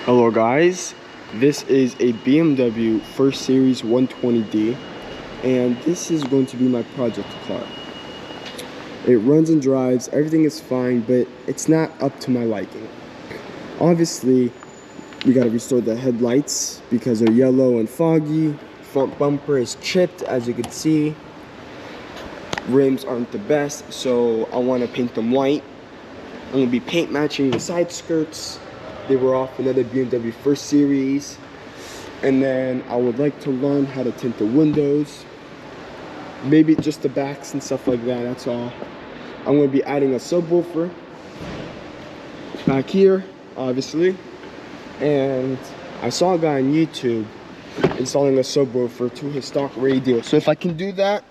Hello guys, this is a BMW First Series 120D and this is going to be my project car. It runs and drives, everything is fine, but it's not up to my liking. Obviously, we gotta restore the headlights because they're yellow and foggy. Front bumper is chipped, as you can see. Rims aren't the best, so I want to paint them white. I'm gonna be paint matching the side skirts. They were off another BMW First Series. And then I would like to learn how to tint the windows. Maybe just the backs and stuff like that, that's all. I'm gonna be adding a subwoofer back here, obviously. And I saw a guy on YouTube installing a subwoofer to his stock radio. So if I can do that,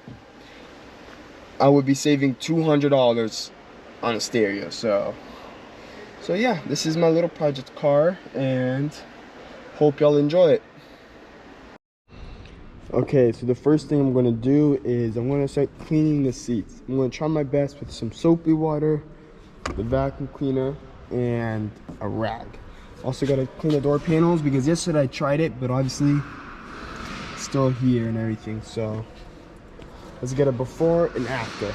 I would be saving $200 on a stereo. So yeah, this is my little project car and hope y'all enjoy it. Okay, so the first thing I'm gonna do is I'm gonna start cleaning the seats. I'm gonna try my best with some soapy water, the vacuum cleaner, and a rag. Also gotta clean the door panels because yesterday I tried it, but obviously it's still here and everything. So let's get a before and after.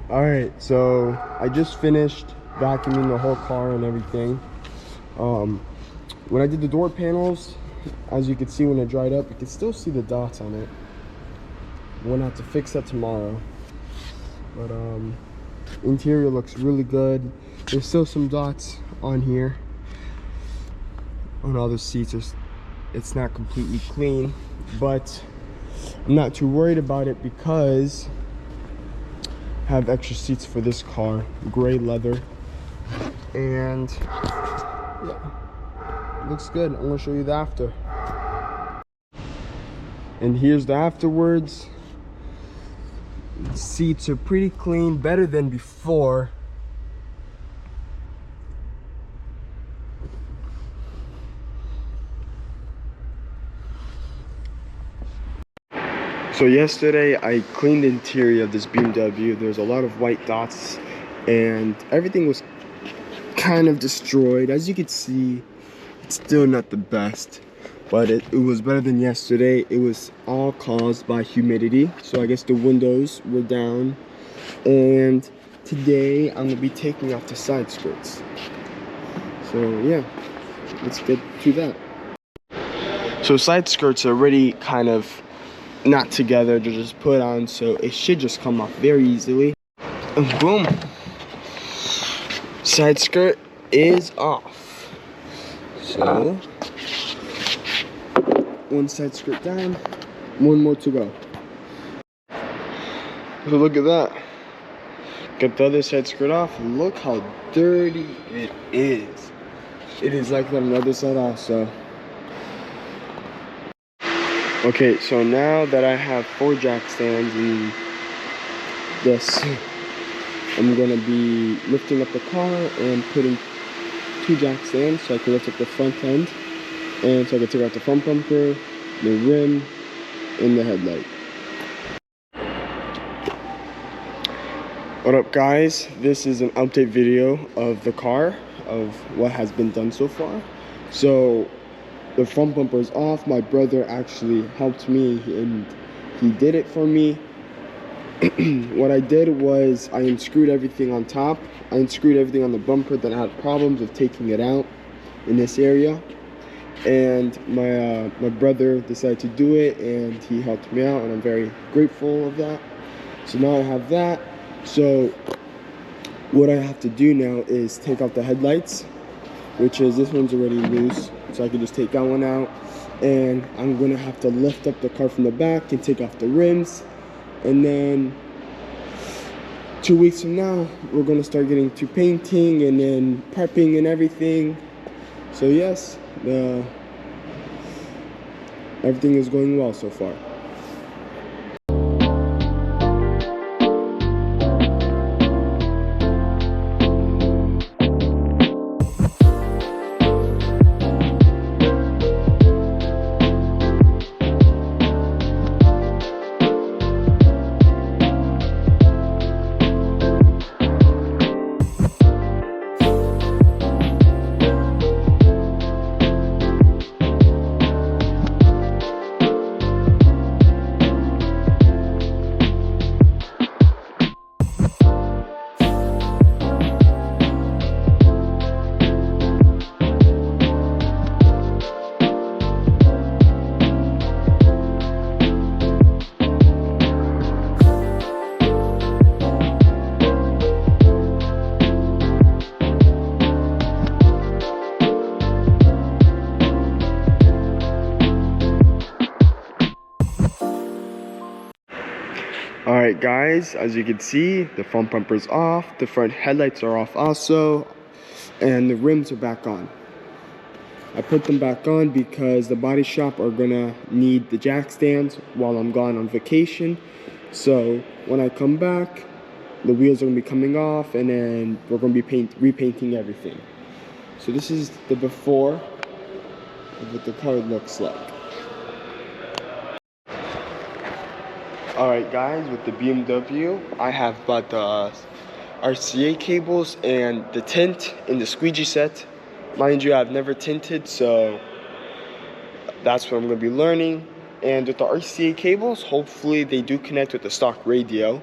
Alright, so I just finished vacuuming the whole car and everything. When I did the door panels, as you can see when it dried up, you can still see the dots on it. I'm gonna have to fix that tomorrow. But interior looks really good. There's still some dots on here. On all the seats, it's not completely clean, but I'm not too worried about it because I have extra seats for this car, gray leather, and yeah, looks good. I'm gonna show you the after. And here's the afterwards. The seats are pretty clean, better than before. So yesterday I cleaned the interior of this BMW. There's a lot of white dots and everything was kind of destroyed. As you can see, it's still not the best, but it was better than yesterday. It was all caused by humidity, so I guess the windows were down. And today I'm gonna be taking off the side skirts. So yeah, let's get to that. So side skirts are already kind of not together, they're just put on, so it should just come off very easily. And boom, side skirt is off. So one side skirt down, one more to go. So look at that. Get the other side skirt off. Look how dirty it is. It is like that on the other side also. Okay, so now that I have 4 jack stands and this, I'm gonna be lifting up the car and putting 2 jack stands so I can lift up the front end, and so I can take out the front bumper, the rim, and the headlight. What up guys, this is an update video of the car, of what has been done so far. So the front bumper is off. My brother actually helped me and he did it for me. What I did was I unscrewed everything on top. I unscrewed everything on the bumper that I had problems with taking it out in this area. And my brother decided to do it and he helped me out and I'm very grateful of that. So now I have that. So what I have to do now is take out the headlights, which is this one's already loose. So I can just take that one out. And I'm gonna have to lift up the car from the back and take off the rims. And then 2 weeks from now, we're gonna start getting to painting and then prepping and everything. So yes, everything is going well so far. Alright guys, as you can see, the front bumper's off, the front headlights are off also, and the rims are back on. I put them back on because the body shop are gonna need the jack stands while I'm gone on vacation. So when I come back, the wheels are gonna be coming off and then we're gonna be repainting everything. So this is the before of what the car looks like. Alright guys, with the BMW, I have bought the RCA cables and the tint in the squeegee set. Mind you, I've never tinted, so that's what I'm going to be learning. And with the RCA cables, hopefully they do connect with the stock radio.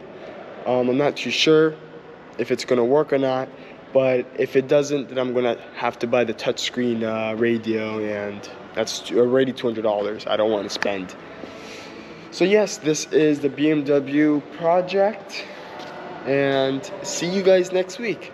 I'm not too sure if it's going to work or not, but if it doesn't, then I'm going to have to buy the touchscreen radio, and that's already $200 I don't want to spend. So yes, this is the BMW project, and see you guys next week.